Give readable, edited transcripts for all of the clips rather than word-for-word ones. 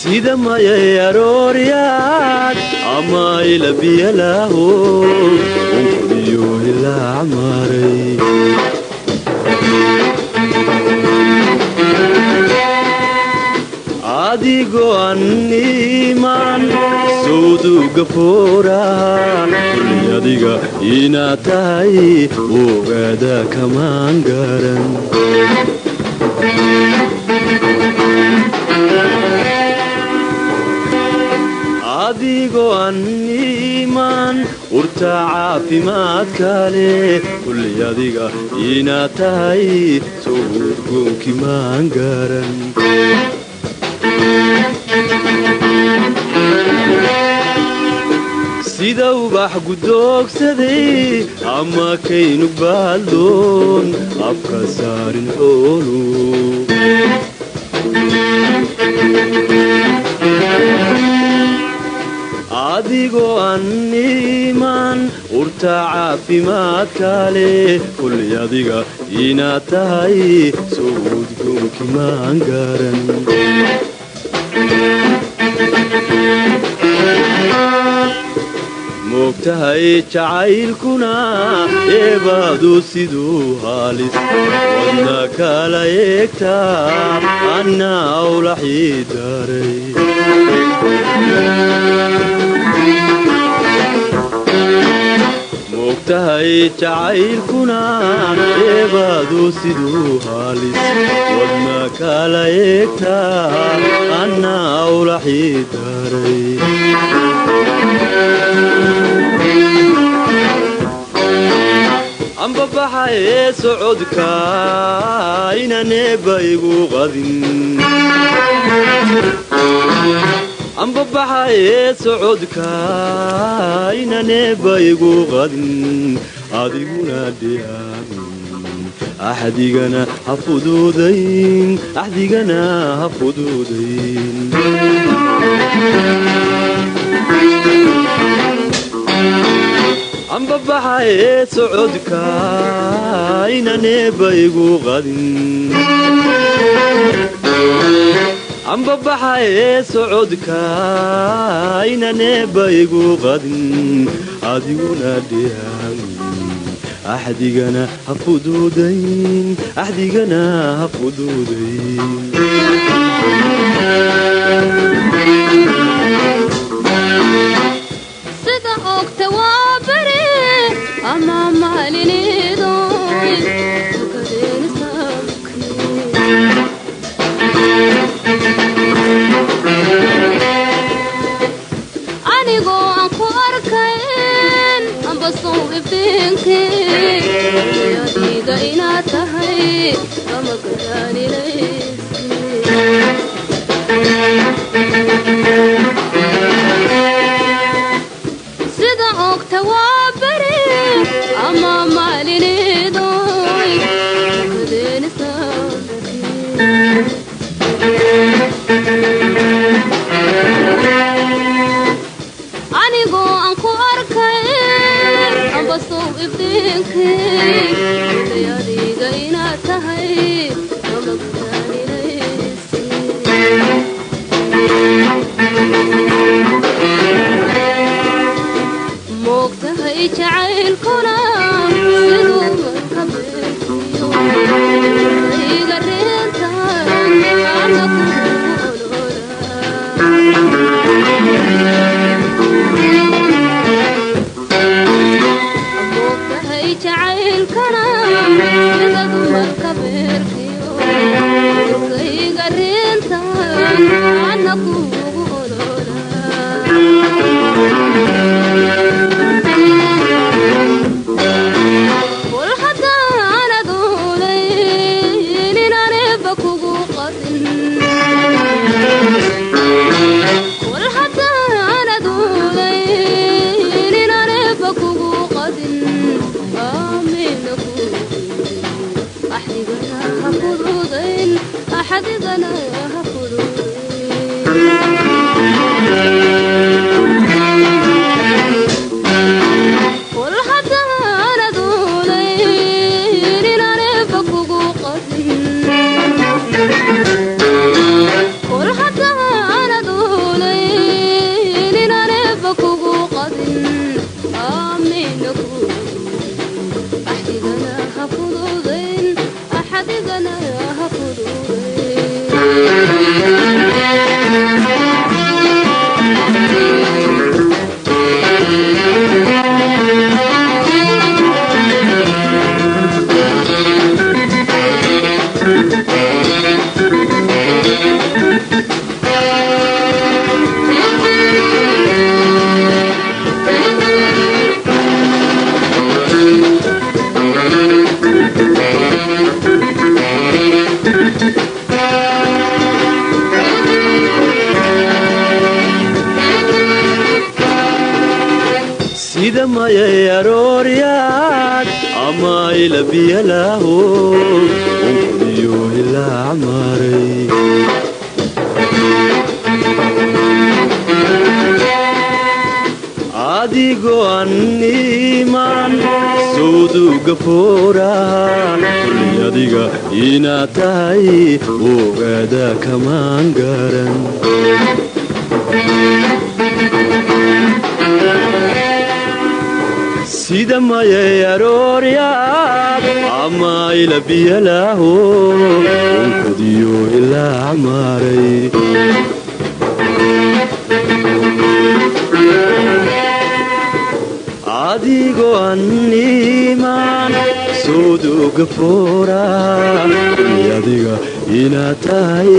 sida mayayarooryaad ama ilabiyalaaho unkudiyo ilaa maray adigoo aan iimaan sawdu gafoora kulli adiga inaad tahay ogaada kamaan garan adigoo aan iimaan urta caafimaadka leh kulli adiga inaad tahay sawdgoonki maan garan sida ubax gudoogsaday ama kaynu baaldoon afka saarin xoolu adigoo aan iimaan urta caafimaadka leh kulli adiga inaad tahay sawdgoonki maan garan moogtahay jacaylkuna eebaadu siduu haalis wadna kala eegtaa anna awlaxii daray moogtahay jacaylkuna eebaadu siduu haalis wadna kala eegtaa anna awlaxii daray amba baxaye socodka inaneeba igu qadin amba baxaye socodka inaneeba igu qadin adiguna dhiyaamin axdigana ha fuduudayn axdigana ha fuduudayn amba baxaye socodka inaneeba igu qadin amba baxaye socodka inaneeba igu qadin adiguna dhiyaamin axdigana ha fuduudayn axdigana ha fuduudayn sida ogta waa bari ama maalinidoy anigoo aan ku arkayn amba sow iftiinkii adiga inaad tahay ama sida ogta waa bari ama maalinidoy anigoo aan ku arkayn amba sow iftiinkii adiga inaad tahay ama moogtahay jacaylkuna siduu marka beertiyo iga reertaan ana kugu moogtahay jacaylkana siduu marka beertiyo iga reertaan ana kugu أحدنا يا sida mayay arooryaad ama ila biyalaaho unkudiyo ilaa maray adigoo aan iimaan sawduga foora kulli adiga inaad tahay ogaada kamaan garan sida mayay arooryaad ama ila biyalaaho unkudiyo ilaa maray adigoo aan iimaan sawduga foora kulli adiga inaad tahay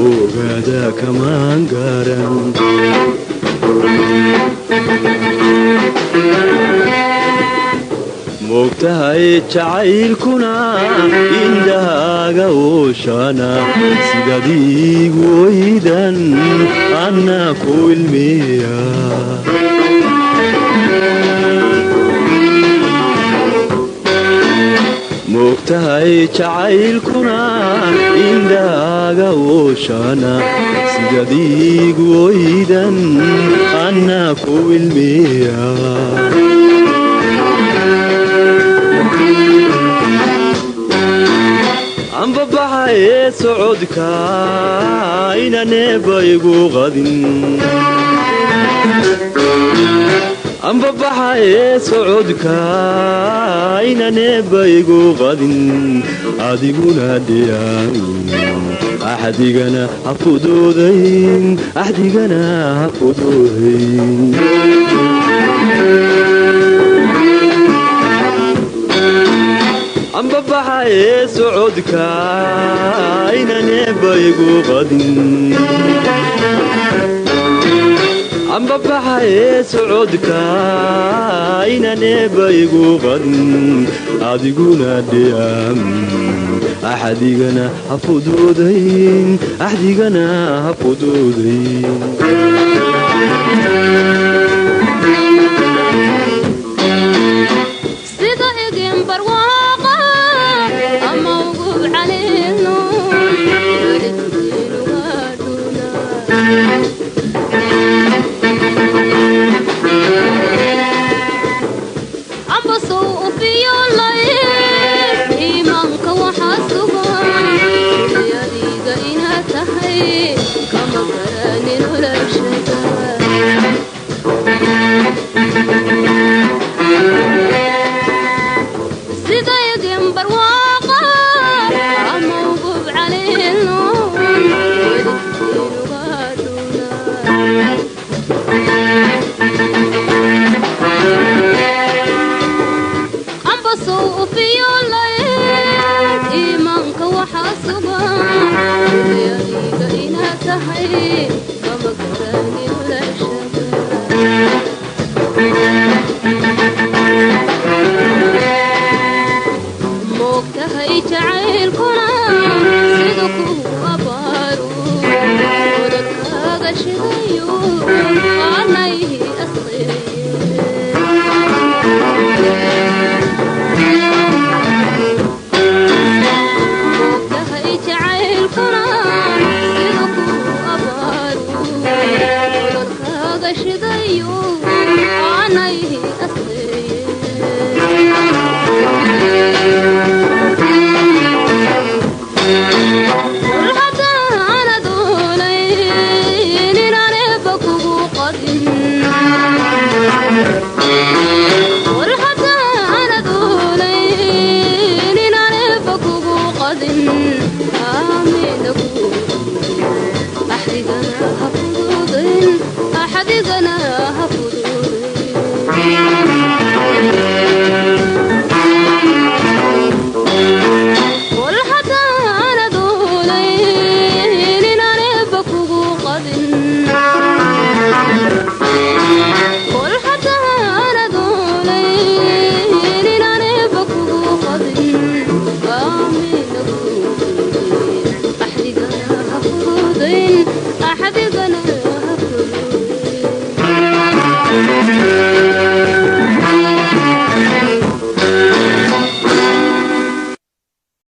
ogaada kamaan garan moogtahay jacaylkuna indhahaaga ooshana sidaad iigu oydan annaa ku ilmeeya moogtahay jacaylkuna indhahaaga ooshana sidaad iigu oydan annaa ku ilmeeya anbabaxaye socodka inaneeba igu qadin anbabaxaye socodka inaneeba igu qadin adiguna dhiyaamin axdigana hafudoodayn axdigana hafudoodayn anbabaxaye socodka inaneeba igu qadin anbabaxaye socodka inaneeba igu qadin adiguna dhiyaamin axdigana hafudoodayn axdigana hafudoodayn fududayn